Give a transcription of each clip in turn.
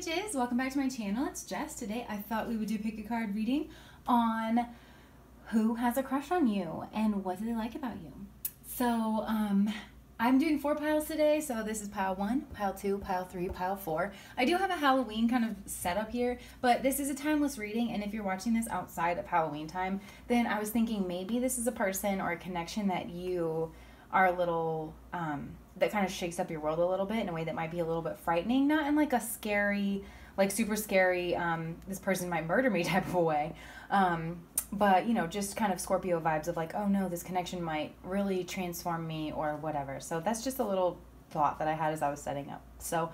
witches, welcome back to my channel. It's Jess. Today I thought we would do pick a card reading on who has a crush on you and what do they like about you. So I'm doing 4 piles today, so this is pile 1, pile 2, pile 3, pile 4. I do have a Halloween kind of setup here, but this is a timeless reading, and if you're watching this outside of Halloween time, then I was thinking maybe this is a person or a connection that you are a little that kind of shakes up your world a little bit in a way that might be a little bit frightening, not in like a scary, like super scary, this person might murder me type of a way, but you know, just kind of Scorpio vibes of like, oh no, this connection might really transform me or whatever. So that's just a little thought that I had as I was setting up. So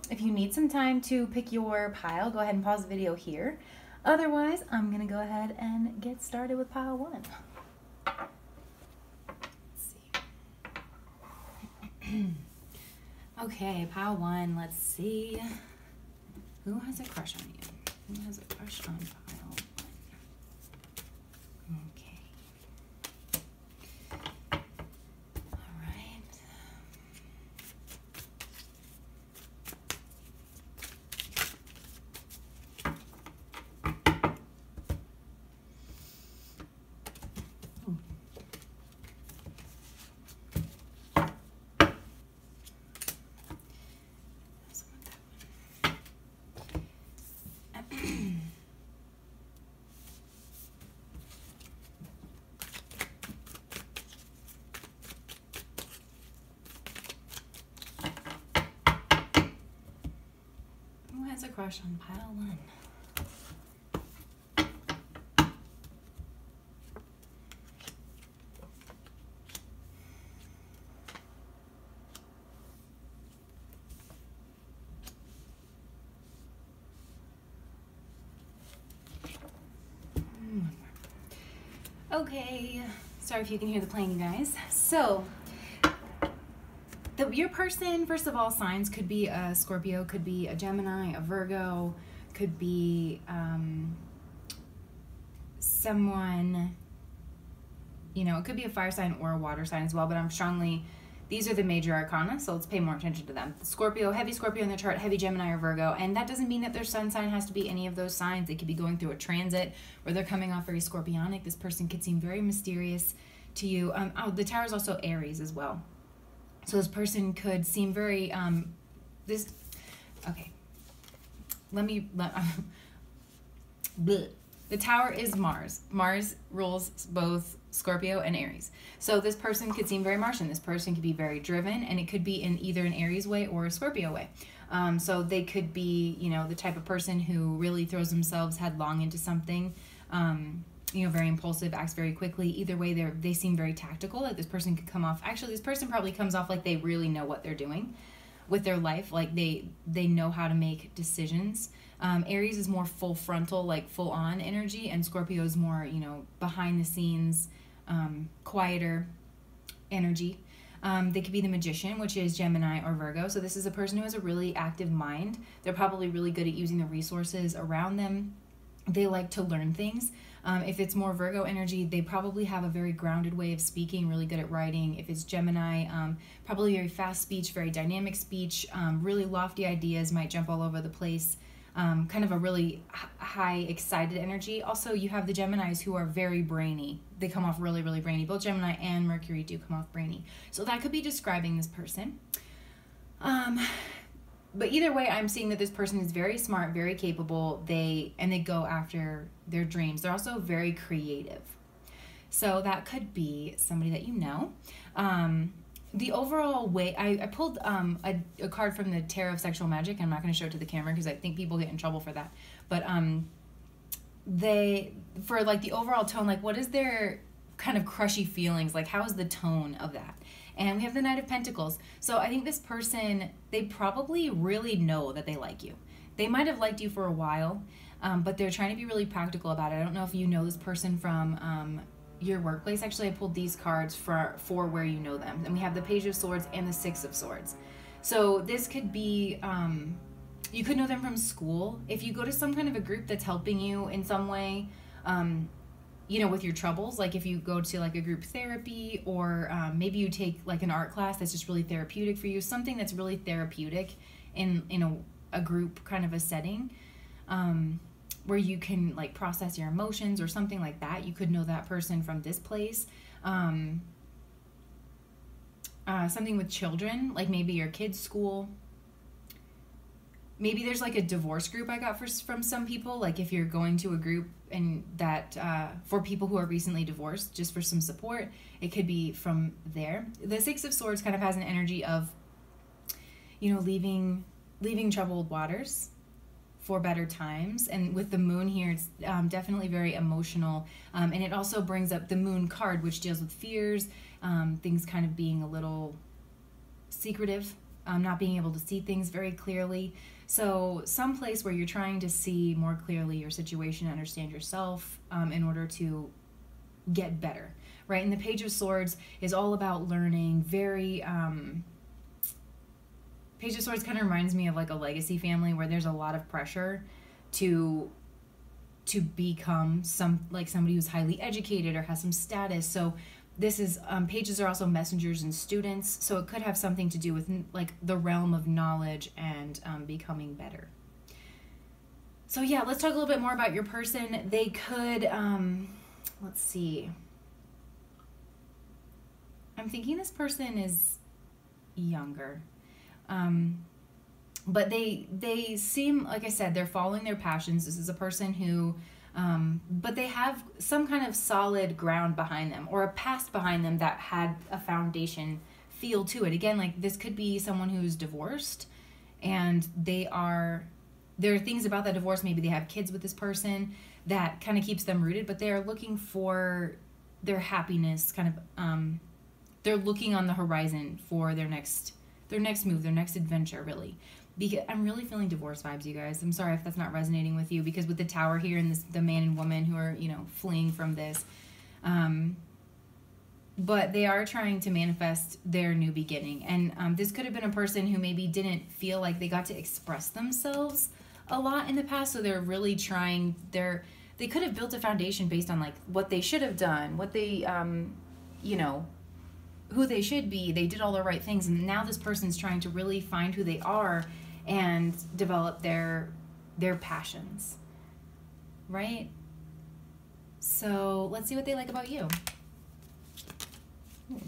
if you need some time to pick your pile, go ahead and pause the video here. Otherwise, I'm gonna go ahead and get started with pile 1. Okay, pile 1, let's see. Who has a crush on you? Who has a crush on pile 1? Okay. All right. Who has a crush on pile 1? Okay, sorry if you can hear the plane, you guys. So, your person, first of all, signs could be a Scorpio, could be a Gemini, a Virgo, could be someone, you know, it could be a fire sign or a water sign as well, but these are the major arcana, so let's pay more attention to them. Scorpio, heavy Scorpio in the chart, heavy Gemini or Virgo, and that doesn't mean that their sun sign has to be any of those signs. They could be going through a transit where they're coming off very scorpionic. This person could seem very mysterious to you. The Tower is also Aries as well. So this person could seem very, The Tower is Mars. Mars rules both Scorpio and Aries. So this person could seem very Martian. This person could be very driven, and it could be in either an Aries way or a Scorpio way. So they could be, you know, the type of person who really throws themselves headlong into something, you know, very impulsive, acts very quickly. Either way, they seem very tactical. Like this person could come off, actually this person probably comes off like they really know what they're doing with their life. Like they know how to make decisions. Aries is more full frontal, like full on energy, and Scorpio is more, you know, behind the scenes, quieter energy. They could be the Magician, which is Gemini or Virgo. So this is a person who has a really active mind. They're probably really good at using the resources around them. They like to learn things. If it's more Virgo energy, they probably have a very grounded way of speaking, really good at writing. If it's Gemini, probably very fast speech, very dynamic speech, really lofty ideas, might jump all over the place. Kind of a really high excited energy. Also, you have the Geminis who are very brainy. They come off really, really brainy. Both Gemini and Mercury do come off brainy. So that could be describing this person. But either way, I'm seeing that this person is very smart, very capable. They go after their dreams. They're also very creative. So that could be somebody that you know. The overall way, I pulled a card from the Tarot of Sexual Magic. I'm not going to show it to the camera because I think people get in trouble for that. But for like the overall tone, like what is their kind of crushy feelings? Like how is the tone of that? And we have the Knight of Pentacles. So I think this person, they probably really know that they like you. They might have liked you for a while, but they're trying to be really practical about it. I don't know if you know this person from your workplace. Actually, I pulled these cards for where you know them. And we have the Page of Swords and the Six of Swords. So this could be, you could know them from school. If you go to some kind of a group that's helping you in some way, you know, with your troubles, like if you go to like a group therapy, or maybe you take like an art class that's just really therapeutic for you, something that's really therapeutic in a group kind of a setting, where you can like process your emotions or something like that. You could know that person from this place. Something with children, like maybe your kids' school. Maybe there's like a divorce group I got from some people. Like if you're going to a group and that for people who are recently divorced, just for some support, it could be from there. The Six of Swords kind of has an energy of, you know, leaving troubled waters for better times. And with the moon here, it's definitely very emotional. And it also brings up the moon card, which deals with fears, things kind of being a little secretive, not being able to see things very clearly. So some place where you're trying to see more clearly your situation, understand yourself, in order to get better, right? And the Page of Swords is all about learning. Very Page of Swords kind of reminds me of like a legacy family where there's a lot of pressure to become somebody who's highly educated or has some status. So this is pages are also messengers and students, so it could have something to do with like the realm of knowledge and becoming better. So yeah, let's talk a little bit more about your person. They could let's see, I'm thinking this person is younger, but they seem, like I said, they're following their passions. This is a person who but they have some kind of solid ground behind them, or a past behind them that had a foundation feel to it. Again, like this could be someone who's divorced, and there are things about that divorce. Maybe they have kids with this person that kind of keeps them rooted, but they are looking for their happiness. Kind of, they're looking on the horizon for their next move, their next adventure, really. Because I'm really feeling divorce vibes, you guys. I'm sorry if that's not resonating with you, because with the Tower here and the man and woman who are, you know, fleeing from this, but they are trying to manifest their new beginning. And this could have been a person who maybe didn't feel like they got to express themselves a lot in the past, so they're really trying. They could have built a foundation based on like what they should have done, what they, you know, who they should be. They did all the right things, and now this person's trying to really find who they are and develop their passions, right? So let's see what they like about you. Ooh,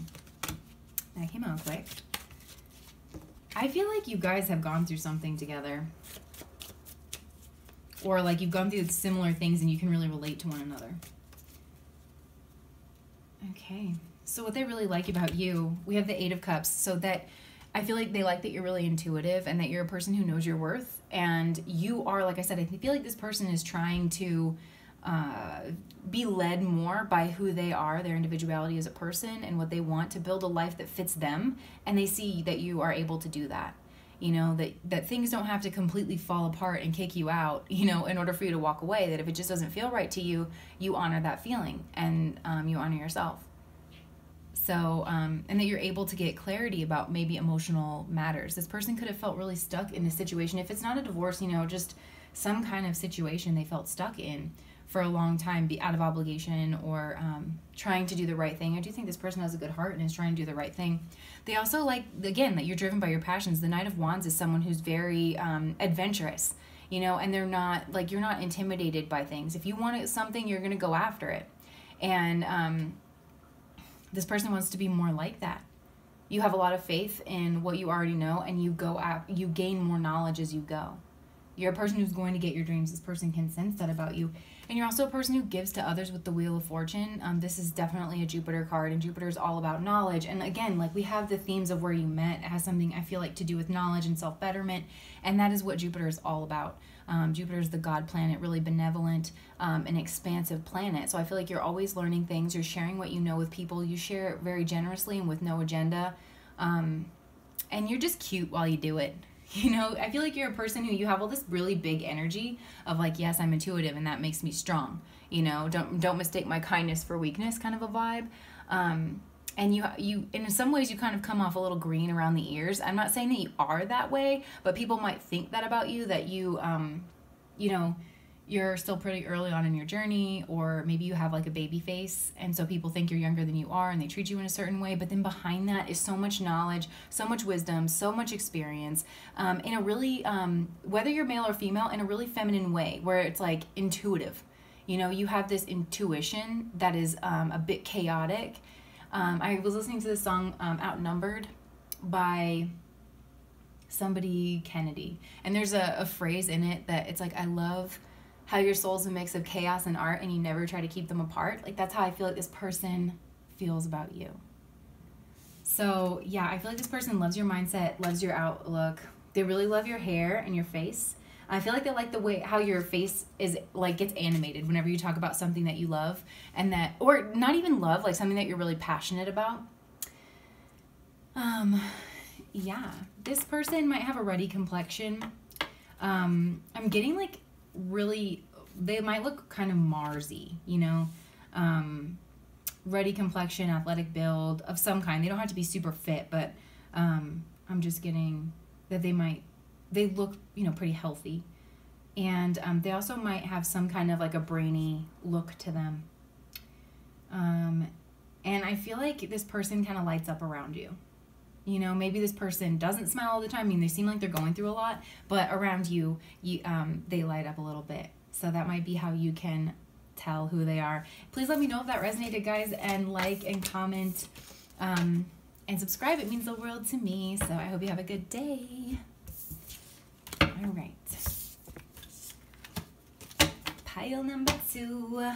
that came out quick. I feel like you guys have gone through something together, or like you've gone through similar things and you can really relate to one another. Okay. So what they really like about you, we have the Eight of Cups. So that I feel like they like that you're really intuitive and that you're a person who knows your worth. And you are, like I said, I feel like this person is trying to be led more by who they are, their individuality as a person, and what they want to build a life that fits them. And they see that you are able to do that. You know, that things don't have to completely fall apart and kick you out, you know, in order for you to walk away. That if it just doesn't feel right to you, you honor that feeling, and you honor yourself. So, and that you're able to get clarity about maybe emotional matters. This person could have felt really stuck in a situation. If it's not a divorce, you know, just some kind of situation they felt stuck in for a long time, be out of obligation or trying to do the right thing. I do think this person has a good heart and is trying to do the right thing. They also like, again, that you're driven by your passions. The Knight of Wands is someone who's very adventurous, you know, and they're not, like, you're not intimidated by things. If you want something, you're going to go after it. And this person wants to be more like that. You have a lot of faith in what you already know, and you gain more knowledge as you go. You're a person who's going to get your dreams. This person can sense that about you. And you're also a person who gives to others with the Wheel of Fortune. This is definitely a Jupiter card, and Jupiter is all about knowledge. And again, like we have the themes of where you met. It has something, I feel like, to do with knowledge and self-betterment. And that is what Jupiter is all about. Jupiter is the God planet, really benevolent, an expansive planet. So I feel like you're always learning things. You're sharing what you know with people. You share it very generously and with no agenda. And you're just cute while you do it. You know, I feel like you're a person who you have all this really big energy of like, yes, I'm intuitive and that makes me strong. You know, don't mistake my kindness for weakness kind of a vibe. And you in some ways you kind of come off a little green around the ears. I'm not saying that you are that way, but people might think that about you, that you, you know, you're still pretty early on in your journey, or maybe you have like a baby face, and so people think you're younger than you are and they treat you in a certain way, but then behind that is so much knowledge, so much wisdom, so much experience, in a really, whether you're male or female, in a really feminine way where it's like intuitive. You know, you have this intuition that is a bit chaotic. I was listening to this song, Outnumbered, by somebody Kennedy, and there's a phrase in it that it's like, I love how your soul's a mix of chaos and art and you never try to keep them apart. Like, that's how I feel like this person feels about you. So yeah, I feel like this person loves your mindset, loves your outlook. They really love your hair and your face. I feel like they like the way how your face is, like, gets animated whenever you talk about something that you love, and that, or not even love, like something that you're really passionate about. Yeah, this person might have a ruddy complexion. I'm getting like really, they might look kind of Marsy, you know, ruddy complexion, athletic build of some kind. They don't have to be super fit, but I'm just getting that they look, you know, pretty healthy. And they also might have some kind of like a brainy look to them. And I feel like this person kind of lights up around you. You know, maybe this person doesn't smile all the time. I mean, they seem like they're going through a lot, but around you, they light up a little bit. So that might be how you can tell who they are. Please let me know if that resonated, guys, and like and comment and subscribe. It means the world to me. So I hope you have a good day. All right. Pile number 2.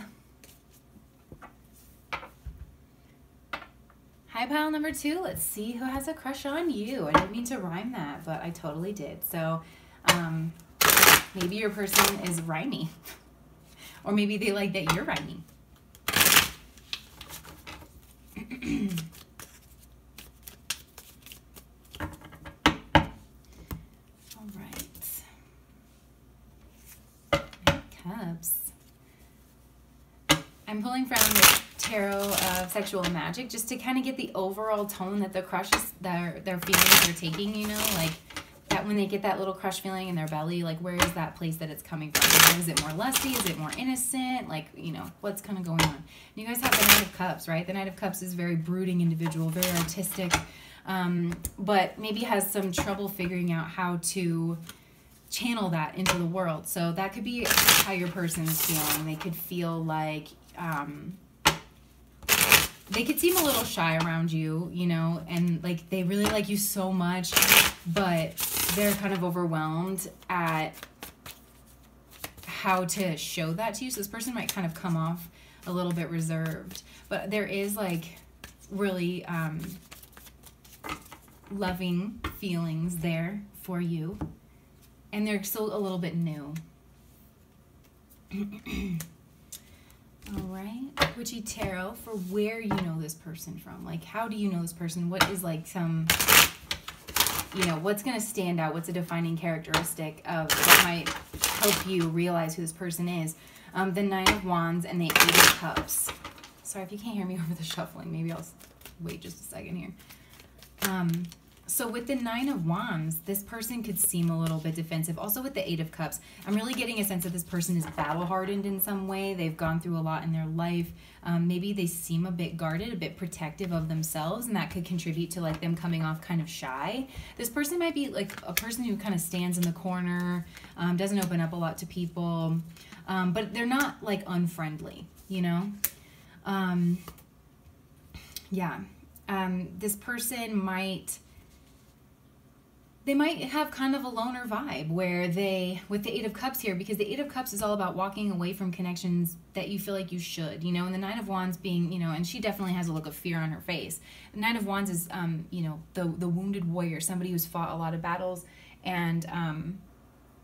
Hi, pile number 2. Let's see who has a crush on you. I didn't mean to rhyme that, but I totally did. So maybe your person is rhymey. Or maybe they like that you're rhyming. All right. Cups. I'm pulling from the Tarot of Sexual Magic just to kind of get the overall tone that the crushes, their feelings are taking, you know, like that when they get that little crush feeling in their belly, like where is that place that it's coming from? Is it more lusty? Is it more innocent? Like, you know, what's kind of going on? And you guys have the Knight of Cups, right? The Knight of Cups is very brooding individual, very artistic, but maybe has some trouble figuring out how to channel that into the world. So that could be how your person is feeling. They could feel like, they could seem a little shy around you, you know, and like they really like you so much, but they're kind of overwhelmed at how to show that to you. So this person might kind of come off a little bit reserved, but there is like really loving feelings there for you, and they're still a little bit new. All right, Witchy Tarot for where you know this person from. Like, how do you know this person? What is like some, you know, what's going to stand out? What's a defining characteristic of that might help you realize who this person is? The Nine of Wands and the Eight of Cups. Sorry if you can't hear me over the shuffling. Maybe I'll wait just a second here. So with the Nine of Wands, this person could seem a little bit defensive. Also with the Eight of Cups, I'm really getting a sense that this person is battle-hardened in some way. They've gone through a lot in their life. Maybe they seem a bit guarded, a bit protective of themselves, and that could contribute to like them coming off kind of shy. This person might be like a person who kind of stands in the corner, doesn't open up a lot to people, but they're not like unfriendly, you know? Yeah. This person might... They might have kind of a loner vibe where they, with the Eight of Cups here, because the Eight of Cups is all about walking away from connections that you feel like you should, you know, and the Nine of Wands being, you know, and she definitely has a look of fear on her face. The Nine of Wands is, you know, the wounded warrior, somebody who's fought a lot of battles and,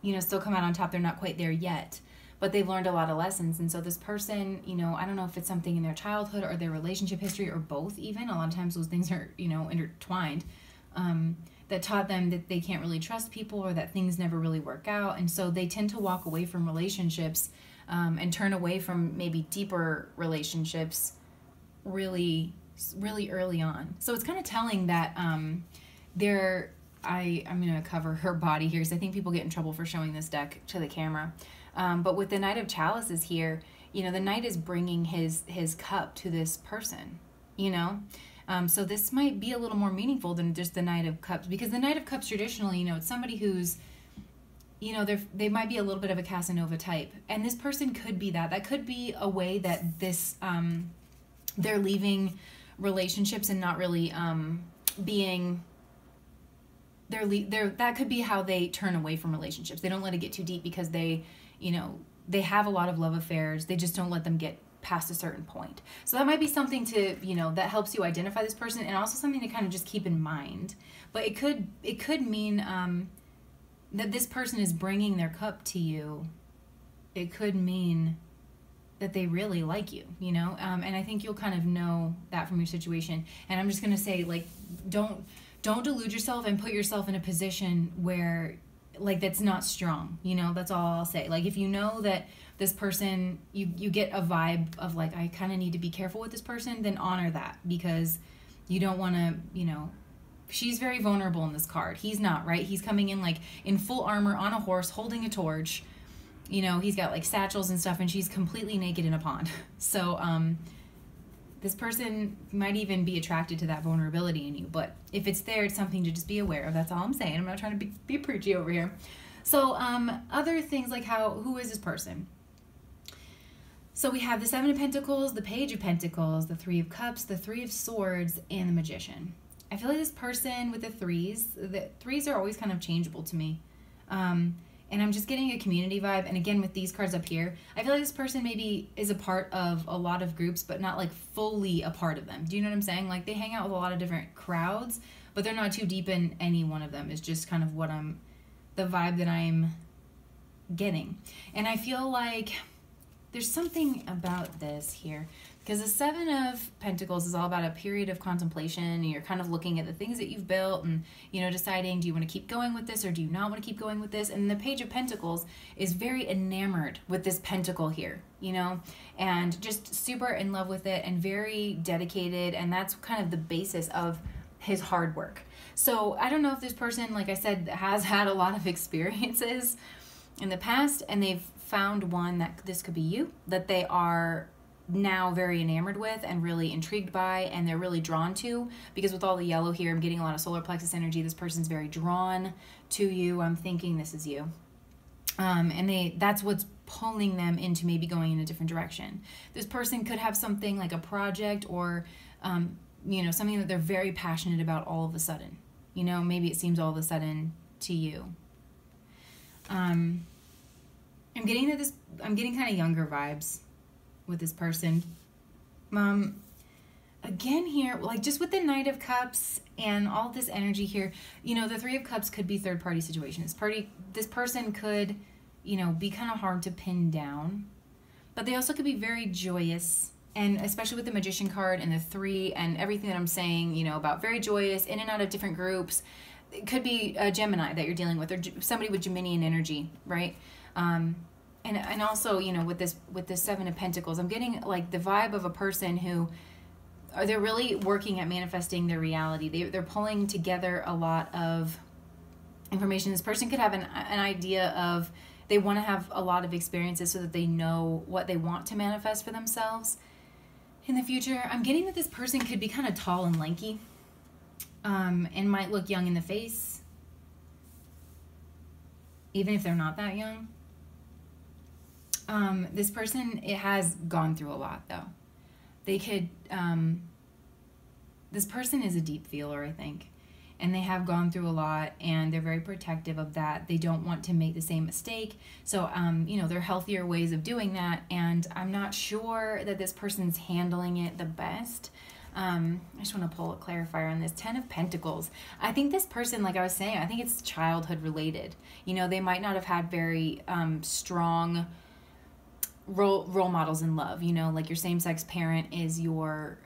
you know, still come out on top. They're not quite there yet, but they've learned a lot of lessons. And so this person, you know, I don't know if it's something in their childhood or their relationship history or both even. A lot of times those things are, you know, intertwined. That taught them that they can't really trust people or that things never really work out. And so they tend to walk away from relationships and turn away from maybe deeper relationships really, really early on. So it's kind of telling that they're I'm going to cover her body here because I think people get in trouble for showing this deck to the camera. But with the Knight of Chalices here, you know, the Knight is bringing his cup to this person, you know. So this might be a little more meaningful than just the Knight of Cups, because the Knight of Cups traditionally, you know, it's somebody who's, you know, they might be a little bit of a Casanova type, and this person could be that. That could be a way that this they're leaving relationships and not really being. That could be how they turn away from relationships. They don't let it get too deep because they, you know, they have a lot of love affairs. They just don't let them get past a certain point. So that might be something to, you know, that helps you identify this person, and also something to kind of just keep in mind. But it could mean that this person is bringing their cup to you. It could mean that they really like you, you know, and I think you'll kind of know that from your situation. And I'm just going to say, like, don't delude yourself and put yourself in a position where, like, that's not strong, you know. That's all I'll say. Like, if you know that this person, you get a vibe of, like, I kind of need to be careful with this person, then honor that, because you don't want to, you know, she's very vulnerable in this card. He's not, right? He's coming in, like, in full armor on a horse holding a torch. You know, he's got, like, satchels and stuff, and she's completely naked in a pond. So, this person might even be attracted to that vulnerability in you. But if it's there, it's something to just be aware of. That's all I'm saying. I'm not trying to be preachy over here. So, other things like who is this person? So we have the Seven of Pentacles, the Page of Pentacles, the Three of Cups, the Three of Swords, and the Magician. I feel like this person with the threes are always kind of changeable to me. And I'm just getting a community vibe. And again, with these cards up here, I feel like this person maybe is a part of a lot of groups, but not, like, fully a part of them. Do you know what I'm saying? Like, they hang out with a lot of different crowds, but they're not too deep in any one of them. Is just kind of the vibe that I'm getting. And I feel like there's something about this here, because the Seven of Pentacles is all about a period of contemplation, and you're kind of looking at the things that you've built and, you know, deciding, do you want to keep going with this or do you not want to keep going with this? And the Page of Pentacles is very enamored with this pentacle here, you know, and just super in love with it and very dedicated, and that's kind of the basis of his hard work. So I don't know if this person, like I said, has had a lot of experiences in the past, and they've found one that this could be you, that they are now very enamored with and really intrigued by, and they're really drawn to, because with all the yellow here, I'm getting a lot of solar plexus energy. This person's very drawn to you. I'm thinking this is you. And that's what's pulling them into maybe going in a different direction. This person could have something like a project or, you know, something that they're very passionate about all of a sudden. You know, maybe it seems all of a sudden to you. I'm getting kind of younger vibes with this person. Again here, like, just with the Knight of Cups and all this energy here, you know, the Three of Cups could be third party situations. This person could, you know, be kind of hard to pin down, but they also could be very joyous, and especially with the Magician card and the three and everything that I'm saying, you know, about very joyous, in and out of different groups. It could be a Gemini that you're dealing with, or somebody with Geminian energy, right? And also, you know, with this Seven of Pentacles, I'm getting, like, the vibe of a person who they're really working at manifesting their reality. They're pulling together a lot of information. This person could have an idea of, they want to have a lot of experiences so that they know what they want to manifest for themselves in the future. I'm getting that this person could be kind of tall and lanky, and might look young in the face, even if they're not that young. This person, it has gone through a lot, though. They could, this person is a deep feeler, I think, and they have gone through a lot, and they're very protective of that. They don't want to make the same mistake. So, you know, there are healthier ways of doing that, and I'm not sure that this person's handling it the best. I just want to pull a clarifier on this. 10 of Pentacles. I think this person, like I was saying, I think it's childhood related. You know, they might not have had very strong role models in love. You know, like your same-sex parent is your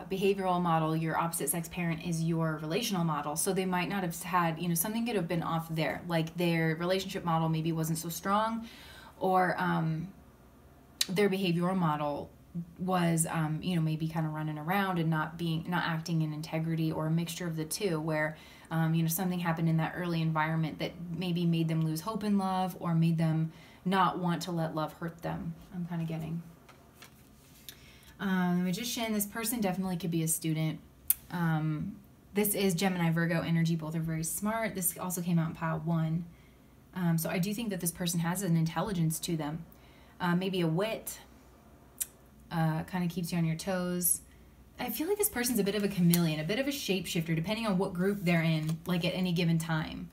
behavioral model, your opposite-sex parent is your relational model. So they might not have had, you know, something could have been off there. Like their relationship model maybe wasn't so strong, or their behavioral model was, you know, maybe kind of running around and not acting in integrity, or a mixture of the two, where Something happened in that early environment that maybe made them lose hope in love or made them not want to let love hurt them. I'm kind of getting. The Magician, this person definitely could be a student. This is Gemini, Virgo energy. Both are very smart. This also came out in pile 1. So I do think that this person has an intelligence to them. Maybe a wit. Kind of keeps you on your toes. I feel like this person's a bit of a chameleon, a bit of a shapeshifter, depending on what group they're in, like at any given time.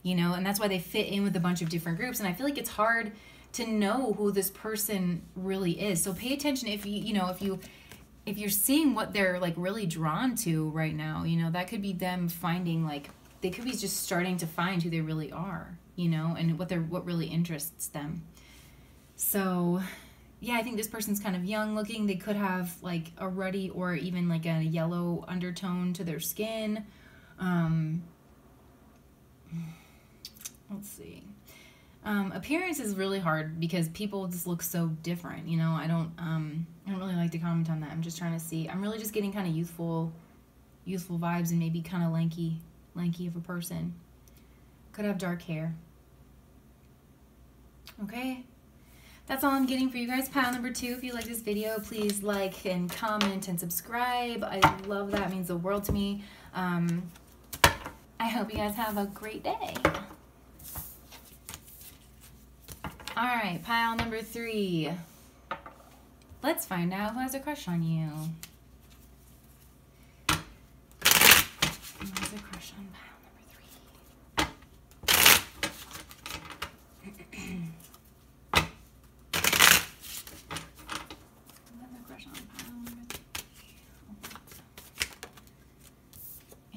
And that's why they fit in with a bunch of different groups. And I feel like it's hard to know who this person really is. So pay attention if if you're seeing what they're like really drawn to right now, that could be them finding, like, they could be just starting to find who they really are, and what really interests them. So yeah, I think this person's kind of young looking. They could have like a ruddy or even like a yellow undertone to their skin. Let's see. Appearance is really hard because people just look so different. I don't really like to comment on that. I'm just trying to see. I'm really just getting kind of youthful vibes and maybe kind of lanky of a person. Could have dark hair. Okay. That's all I'm getting for you guys. Pile number 2. If you like this video, please like and comment and subscribe. I love that. It means the world to me. I hope you guys have a great day. All right, pile number 3. Let's find out who has a crush on you. Who has a crush on pile number 3?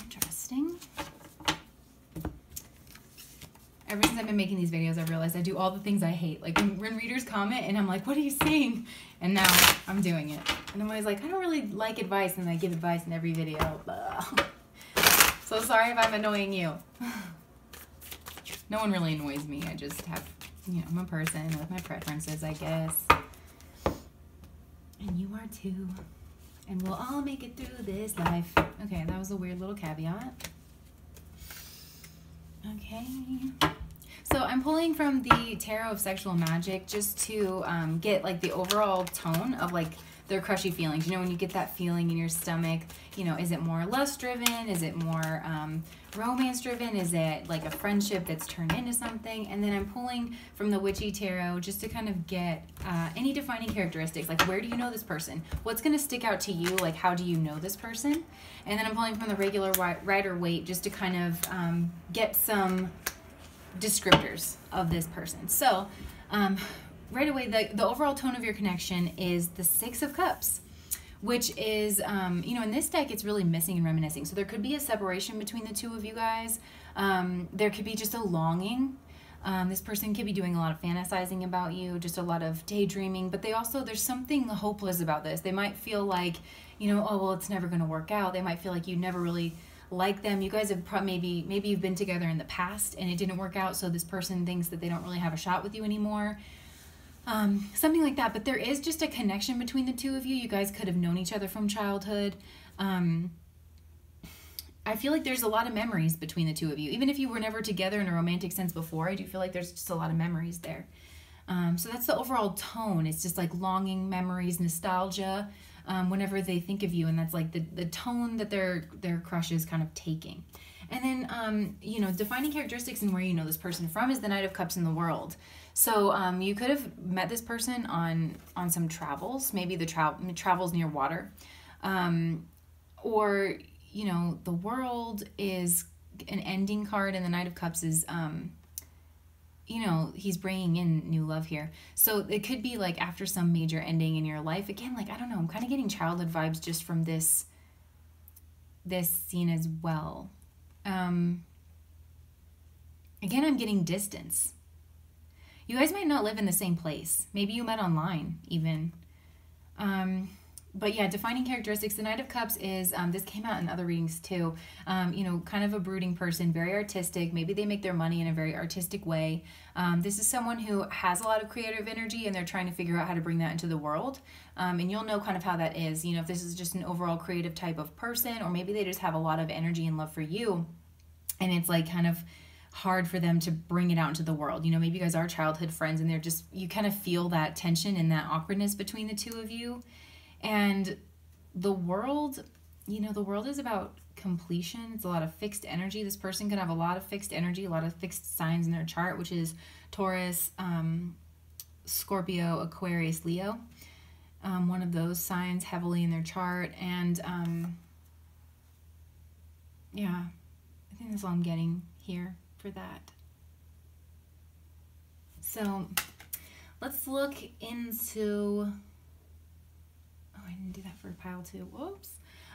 Interesting. Ever since I've been making these videos, I've realized I do all the things I hate. Like when readers comment and I'm like, what are you saying? And now I'm doing it. And I'm always like, I don't really like advice, and I give advice in every video. So sorry if I'm annoying you. No one really annoys me. I just have, I'm a person with my preferences, I guess. And you are too. And we'll all make it through this life. Okay, that was a weird little caveat. Okay. So I'm pulling from the Tarot of Sexual Magic just to get like the overall tone of like their crushy feelings. When you get that feeling in your stomach, is it more lust driven? Is it more romance driven? Is it like a friendship that's turned into something? And then I'm pulling from the Witchy Tarot just to kind of get any defining characteristics. Like, where do you know this person? What's going to stick out to you? Like, how do you know this person? And then I'm pulling from the regular Rider-Waite just to kind of get some descriptors of this person. So right away, the overall tone of your connection is the 6 of Cups, which is, in this deck, it's really missing and reminiscing. So there could be a separation between the two of you guys. There could be just a longing. This person could be doing a lot of fantasizing about you, just a lot of daydreaming, but there's something hopeless about this. They might feel like, oh, well, it's never going to work out. They might feel like you never really like them. You guys have maybe you've been together in the past and it didn't work out, so this person thinks that they don't really have a shot with you anymore. Something like that. But there is just a connection between the two of you. You guys could have known each other from childhood. I feel like there's a lot of memories between the two of you. Even if you were never together in a romantic sense before, I do feel like there's just a lot of memories there. So that's the overall tone. It's just like longing, memories, nostalgia, whenever they think of you. And that's like the tone that their crush is kind of taking. And then, defining characteristics and where you know this person from is the Knight of Cups in the World. So you could have met this person on some travels, maybe the travels near water. Or, the World is an ending card, and the Knight of Cups is, he's bringing in new love here. So it could be like after some major ending in your life. Again, like, I don't know, I'm kind of getting childhood vibes just from this scene as well. Again, I'm getting distance. You guys might not live in the same place. Maybe you met online even. But yeah, defining characteristics. The Knight of Cups is, this came out in other readings too, kind of a brooding person, very artistic. Maybe they make their money in a very artistic way. This is someone who has a lot of creative energy and they're trying to figure out how to bring that into the world. And you'll know kind of how that is, if this is just an overall creative type of person, or maybe they just have a lot of energy and love for you. and it's like kind of hard for them to bring it out into the world. You know, maybe you guys are childhood friends and they're just, you kind of feel that tension and that awkwardness between the two of you. And the world, you know, the world is about completion. It's a lot of fixed energy. This person could have a lot of fixed energy, a lot of fixed signs in their chart, which is Taurus, Scorpio, Aquarius, Leo. One of those signs heavily in their chart. And yeah, I think that's all I'm getting here for that. So let's look into, oh, I didn't do that for pile 2. Whoops.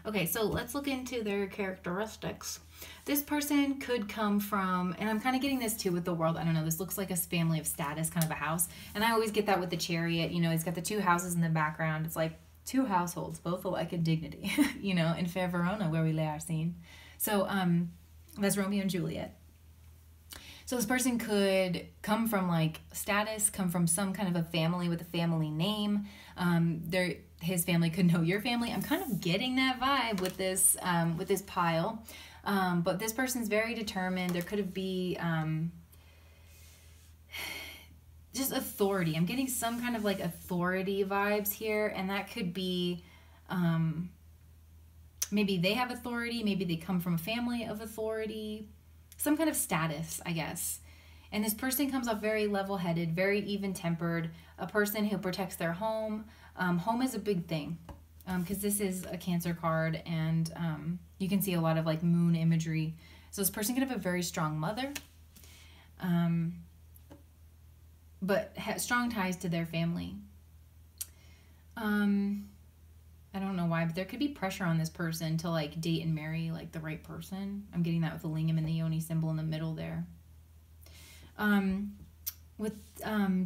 Okay, so let's look into their characteristics. This person could come from, and I'm kind of getting this too with the world, I don't know, this looks like a family of status, kind of a house. And I always get that with the Chariot, you know, he's got the 2 houses in the background. It's like 2 households, both alike in dignity, you know, in Fair Verona, where we lay our scene. So that's Romeo and Juliet. So this person could come from like status, come from some kind of a family with a family name. His family could know your family. I'm kind of getting that vibe with this pile. But this person's very determined. There could be just authority. I'm getting some kind of like authority vibes here, and that could be maybe they have authority, maybe they come from a family of authority, some kind of status, I guess. And this person comes off very level-headed, very even-tempered, a person who protects their home. Home is a big thing because this is a Cancer card, and you can see a lot of like moon imagery. So this person could have a very strong mother, but strong ties to their family. I don't know why, but there could be pressure on this person to like date and marry like the right person. I'm getting that with the lingam and the yoni symbol in the middle there. With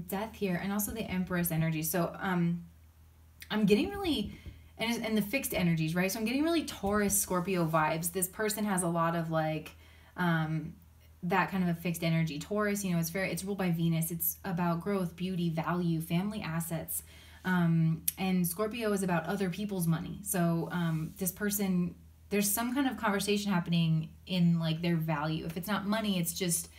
death here, and also the Empress energy. So I'm getting really, and the fixed energies, right? So I'm getting really Taurus, Scorpio vibes. This person has a lot of like that kind of a fixed energy. Taurus, you know, it's ruled by Venus. It's about growth, beauty, value, family assets. And Scorpio is about other people's money. So this person, there's some kind of conversation happening in like their value. If it's not money, it's just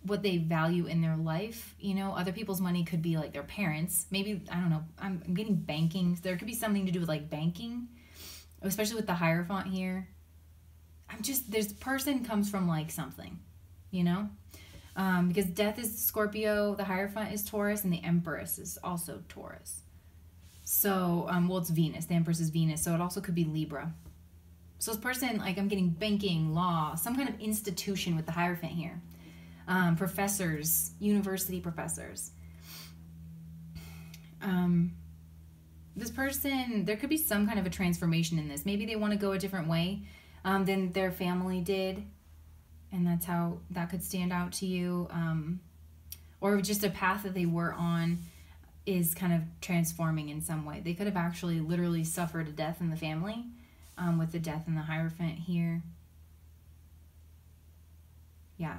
what they value in their life. You know, other people's money could be like their parents. Maybe, I don't know, I'm getting banking. There could be something to do with like banking, especially with the Hierophant here. This person comes from like something, you know? Because death is Scorpio, the Hierophant is Taurus, and the Empress is also Taurus. So, well, it's Venus. The Empress is Venus, so it also could be Libra. So this person, like, I'm getting banking, law, some kind of institution with the Hierophant here. Professors, university professors. This person, there could be some kind of a transformation in this. Maybe they want to go a different way than their family did. And that's how that could stand out to you. Or just a path that they were on is kind of transforming in some way. They could have actually literally suffered a death in the family with the death in the Hierophant here. Yeah.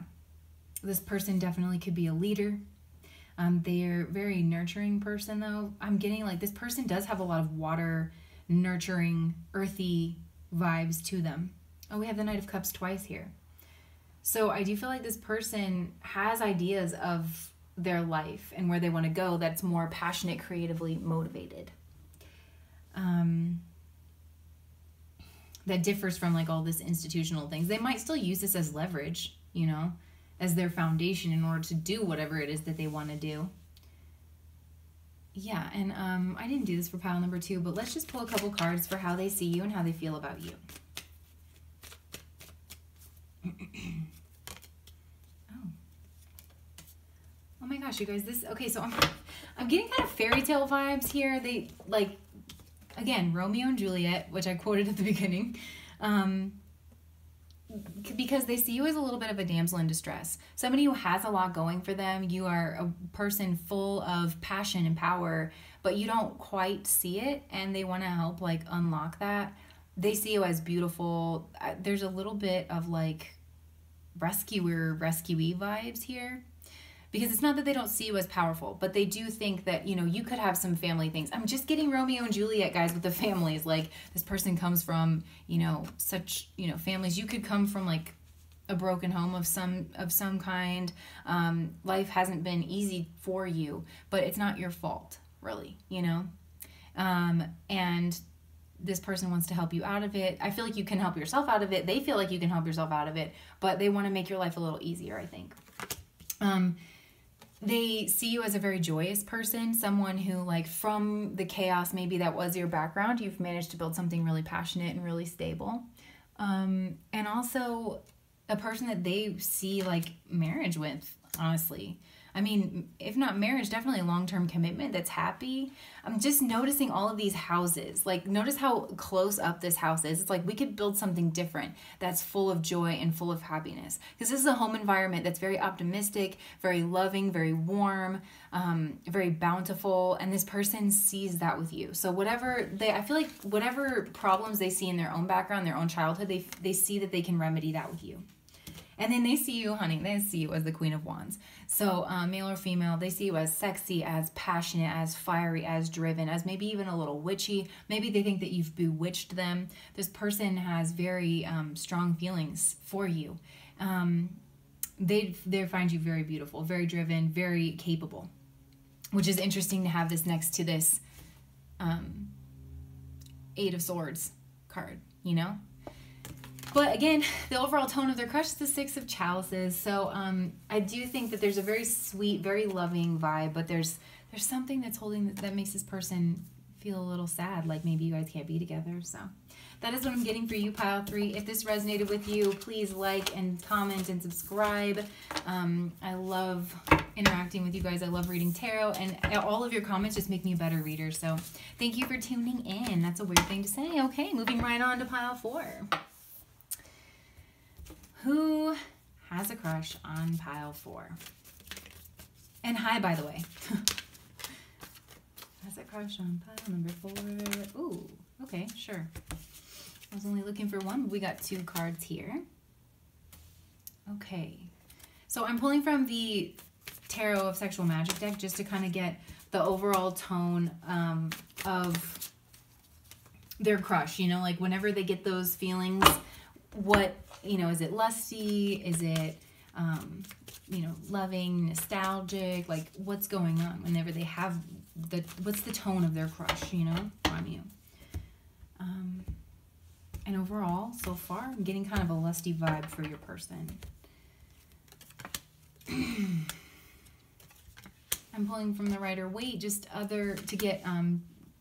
This person definitely could be a leader. They're a very nurturing person, though. I'm getting like this person does have a lot of water, nurturing, earthy vibes to them. Oh, we have the Knight of Cups twice here. So I do feel like this person has ideas of their life and where they want to go that's more passionate, creatively motivated. That differs from like all this institutional things. They might still use this as leverage, you know, as their foundation in order to do whatever it is that they want to do. Yeah, and I didn't do this for pile number 2, but let's just pull a couple cards for how they see you and how they feel about you. Oh my gosh, you guys, okay, so I'm getting kind of fairy tale vibes here. They, like, again, Romeo and Juliet, which I quoted at the beginning, because they see you as a little bit of a damsel in distress. Somebody who has a lot going for them. You are a person full of passion and power, but you don't quite see it, and they want to help, like, unlock that. They see you as beautiful. There's a little bit of, like, rescuey vibes here. Because it's not that they don't see you as powerful, but they do think that, you know, you could have some family things. I'm just getting Romeo and Juliet, guys, with the families. Like, this person comes from, you know, such, you know, families. You could come from, like, a broken home of some kind. Life hasn't been easy for you, but it's not your fault, really, you know? And this person wants to help you out of it. I feel like you can help yourself out of it. They feel like you can help yourself out of it, but they want to make your life a little easier, I think. They see you as a very joyous person, someone who, like, from the chaos maybe that was your background, you've managed to build something really passionate and really stable. And also a person that they see, like, marriage with, honestly. I mean, if not marriage, definitely a long-term commitment that's happy. I'm just noticing all of these houses. Like, notice how close up this house is. It's like we could build something different that's full of joy and full of happiness. Because this is a home environment that's very optimistic, very loving, very warm, very bountiful. And this person sees that with you. So I feel like whatever problems they see in their own background, their own childhood, they see that they can remedy that with you. And then they see you, honey, they see you as the Queen of Wands. So male or female, they see you as sexy, as passionate, as fiery, as driven, as maybe even a little witchy. Maybe they think that you've bewitched them. This person has very strong feelings for you. They find you very beautiful, very driven, very capable, which is interesting to have this next to this Eight of Swords card, you know? But again, the overall tone of their crush is the Six of Chalices. So I do think that there's a very sweet, very loving vibe, but there's something that makes this person feel a little sad, like maybe you guys can't be together. So that is what I'm getting for you, pile 3. If this resonated with you, please like and comment and subscribe. I love interacting with you guys. I love reading tarot, and all of your comments just make me a better reader. So thank you for tuning in. That's a weird thing to say. Okay, moving right on to pile 4. Who has a crush on pile 4? And hi, by the way. Has a crush on pile number 4? Ooh, okay, sure. I was only looking for one, but we got 2 cards here. Okay. So I'm pulling from the Tarot of Sexual Magic deck just to kind of get the overall tone of their crush. You know, like whenever they get those feelings, what, you know, is it lusty? Is it, you know, loving, nostalgic? Like, what's going on whenever they have what's the tone of their crush, you know, on you? And overall, so far, I'm getting kind of a lusty vibe for your person. I'm pulling from the Rider-Waite to get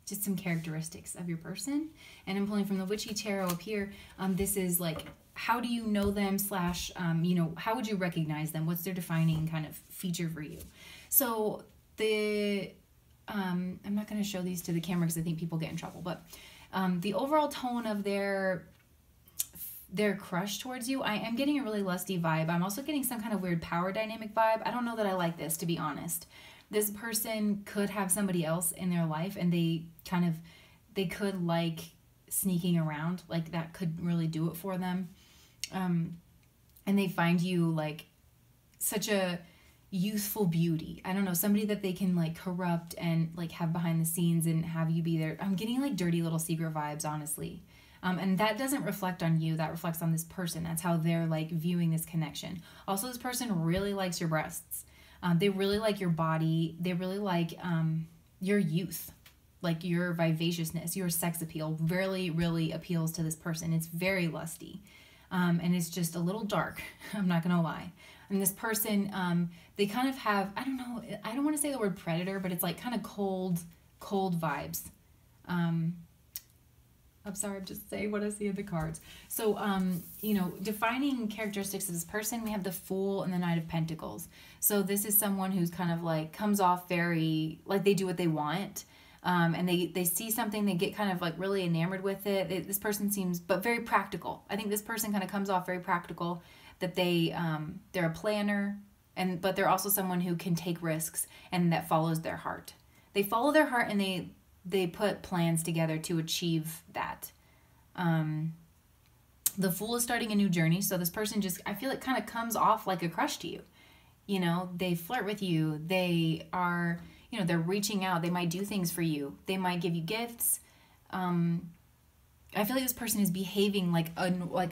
just some characteristics of your person. And I'm pulling from the Witchy Tarot up here. This is like, how do you know them / you know, how would you recognize them? What's their defining kind of feature for you? So I'm not going to show these to the camera because I think people get in trouble, but the overall tone of their crush towards you, I am getting a really lusty vibe. I'm also getting some kind of weird power dynamic vibe. I don't know that I like this, to be honest. This person could have somebody else in their life, and they could like sneaking around, like that could really do it for them. And they find you like such a youthful beauty. I don't know, somebody that they can like corrupt and like have behind the scenes and have you be there. I'm getting like dirty little secret vibes, honestly. And that doesn't reflect on you, that reflects on this person. That's how they're like viewing this connection. Also, this person really likes your breasts. They really like your body. They really like your youth, like your vivaciousness, your sex appeal really, really appeals to this person. It's very lusty. And it's just a little dark, I'm not going to lie. And this person, they kind of have, I don't know, I don't want to say the word predator, but it's like kind of cold vibes. I'm sorry, I'm just saying what I see in the cards. So, you know, defining characteristics of this person, we have the Fool and the Knight of Pentacles. So this is someone who's kind of like, comes off very, like they do what they want. And they see something, they get kind of like really enamored with it. This person seems, but very practical. I think this person kind of comes off very practical, that they're a planner, but they're also someone who can take risks and that follows their heart. They follow their heart and they put plans together to achieve that. The Fool is starting a new journey. So this person just, I feel it kind of comes off like a crush to you. You know, they flirt with you. They are, you know, they're reaching out. They might do things for you. They might give you gifts. I feel like this person is behaving like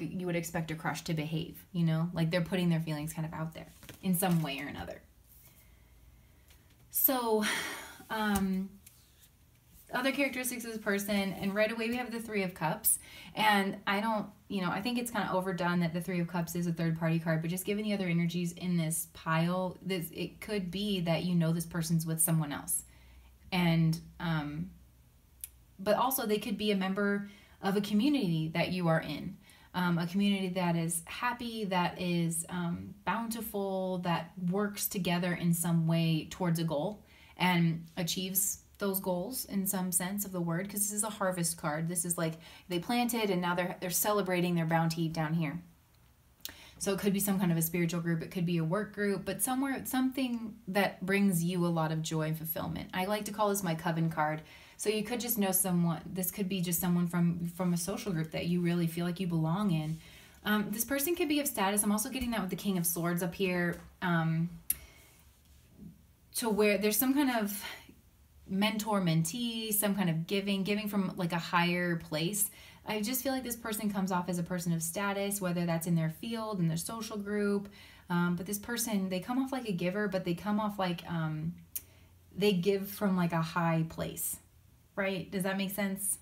you would expect a crush to behave, you know? Like they're putting their feelings kind of out there in some way or another. So, other characteristics of this person, and right away we have the Three of Cups. And I don't, I think it's kind of overdone that the Three of Cups is a third party card, but just given the other energies in this pile, it could be that this person's with someone else. And, but also they could be a member of a community that you are in. A community that is happy, that is bountiful, that works together in some way towards a goal and achieves those goals in some sense of the word, because this is a harvest card. This is like they planted and now they're celebrating their bounty down here. So it could be some kind of a spiritual group, it could be a work group, but something that brings you a lot of joy and fulfillment. I like to call this my coven card. So you could just know someone. This could be just someone from a social group that you really feel like you belong in. This person could be of status. I'm also getting that with the King of Swords up here, to where there's some kind of mentor-mentee, some kind of giving from like a higher place. I just feel like this person comes off as a person of status, whether that's in their field, in their social group. But this person, they come off like a giver, but they come off like they give from like a high place. Right? Does that make sense?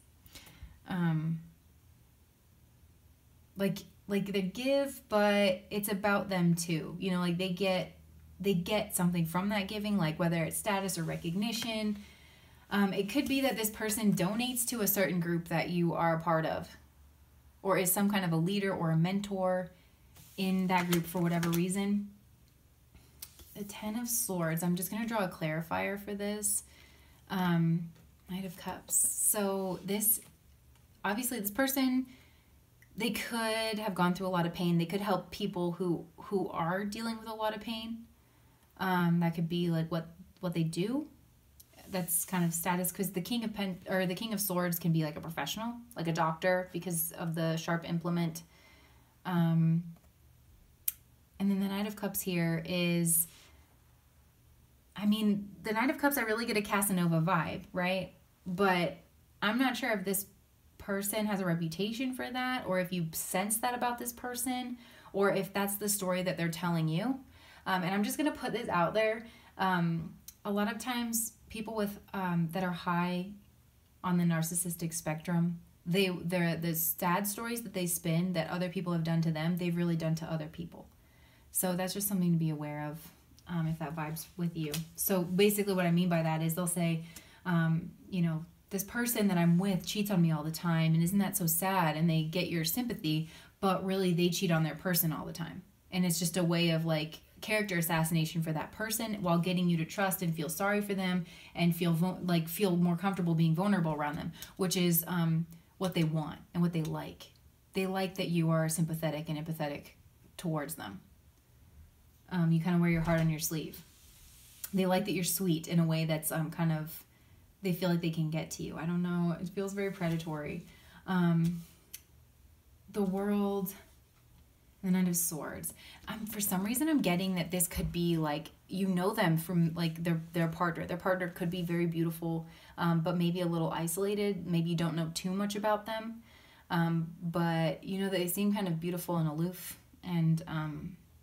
Like they give, but it's about them too. Like they get something from that giving, like whether it's status or recognition. It could be that this person donates to a certain group that you are a part of, or is some kind of a leader or a mentor in that group for whatever reason. The Ten of Swords. I'm just going to draw a clarifier for this. Knight of Cups. So this person, they could have gone through a lot of pain. They could help people who are dealing with a lot of pain. That could be like what they do. That's kind of status, because the King of Swords can be like a professional, like a doctor, because of the sharp implement. And then the Knight of Cups here is, the Knight of Cups, I really get a Casanova vibe, right? But I'm not sure if this person has a reputation for that, or if you sense that about this person, or if that's the story that they're telling you. And I'm just going to put this out there. A lot of times people with that are high on the narcissistic spectrum, the sad stories that they spin that other people have done to them, they've really done to other people. So that's just something to be aware of. If that vibes with you. So basically what I mean by that is they'll say, this person that I'm with cheats on me all the time, and isn't that so sad? And they get your sympathy, but really they cheat on their person all the time. And it's just a way of like character assassination for that person, while getting you to trust and feel sorry for them and feel more comfortable being vulnerable around them, which is what they want and what they like. They like that you are sympathetic and empathetic towards them. You kind of wear your heart on your sleeve. They like that you're sweet in a way that's they feel like they can get to you. I don't know. It feels very predatory. The World, the Knight of Swords. For some reason, I'm getting that this could be like, them from like their partner. Their partner could be very beautiful, but maybe a little isolated. Maybe you don't know too much about them. But they seem kind of beautiful and aloof, and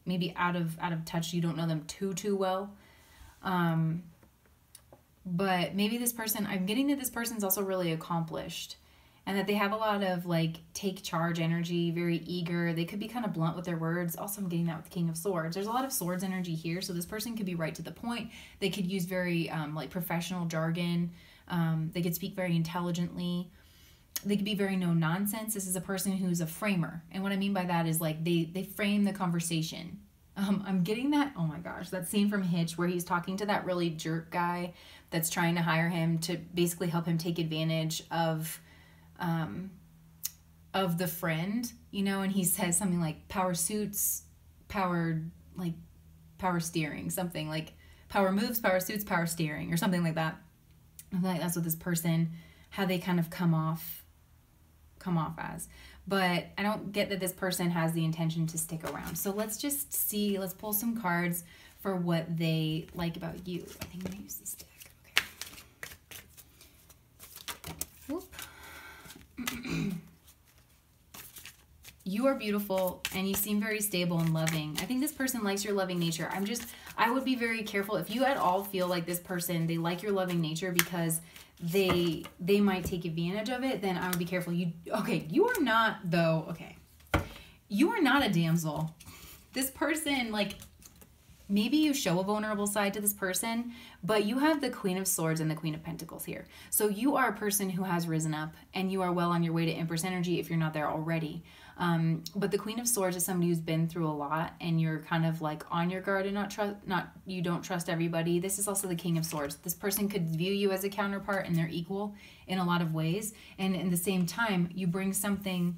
maybe out of touch. You don't know them too well. But maybe this person, I'm getting that this person's also really accomplished, and that they have a lot of like take charge energy, very eager. They could be kind of blunt with their words. Also, I'm getting that with the King of Swords. There's a lot of swords energy here. So this person could be right to the point. They could use very like professional jargon. They could speak very intelligently. They could be very no nonsense. This is a person who's a framer. And what I mean by that is like they frame the conversation. I'm getting that, oh my gosh, that scene from Hitch where he's talking to that really jerk guy that's trying to hire him to basically help him take advantage of the friend, and he says something like power suits, power steering, something like power moves, power suits, power steering, or something like that. I feel like that's what this person, how they kind of come off as. But I don't get that this person has the intention to stick around. So let's just see, let's pull some cards for what they like about you. I think I'm going to use this deck. Okay. Whoop. You are beautiful and you seem very stable and loving. I think this person likes your loving nature. I would be very careful if you at all feel like this person, they like your loving nature because they might take advantage of it, then I would be careful. You are not though. Okay. You are not a damsel. This person, like, maybe you show a vulnerable side to this person, but you have the Queen of Swords and the Queen of Pentacles here. So you are a person who has risen up and you are well on your way to Empress energy if you're not there already. But the Queen of Swords is somebody who's been through a lot and you're kind of like on your guard and you don't trust everybody. This is also the King of Swords. This person could view you as a counterpart and they're equal in a lot of ways. And in the same time, you bring something.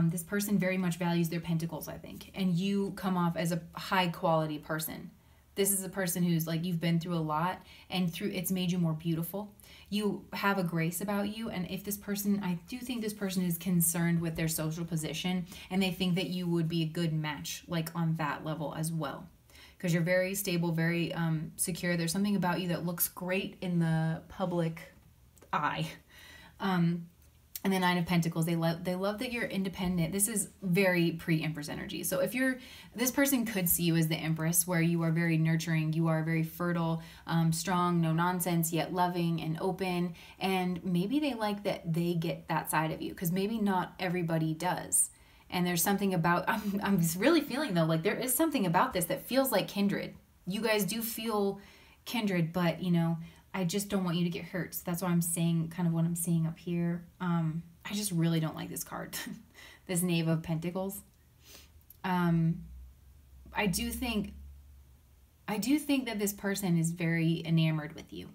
This person very much values their pentacles, I think, and you come off as a high quality person. This is a person who's like, you've been through a lot and it's made you more beautiful. You have a grace about you. And if this person, I do think this person is concerned with their social position and they think that you would be a good match, like on that level as well. Because you're very stable, very secure. There's something about you that looks great in the public eye. And the Nine of Pentacles, they love that you're independent. This is very pre-Empress energy. So if this person could see you as the Empress, where you are very nurturing, you are very fertile, strong, no nonsense, yet loving and open. And maybe they like that they get that side of you, because maybe not everybody does. And there's something about, I'm just really feeling though, like there is something about this that feels like kindred. You guys do feel kindred, but I just don't want you to get hurt. So that's why I'm saying kind of what I'm seeing up here. I just really don't like this card. This Knave of Pentacles. I do think that this person is very enamored with you.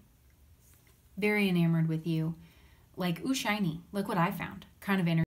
Very enamored with you. Like, ooh, shiny. Look what I found. Kind of energy.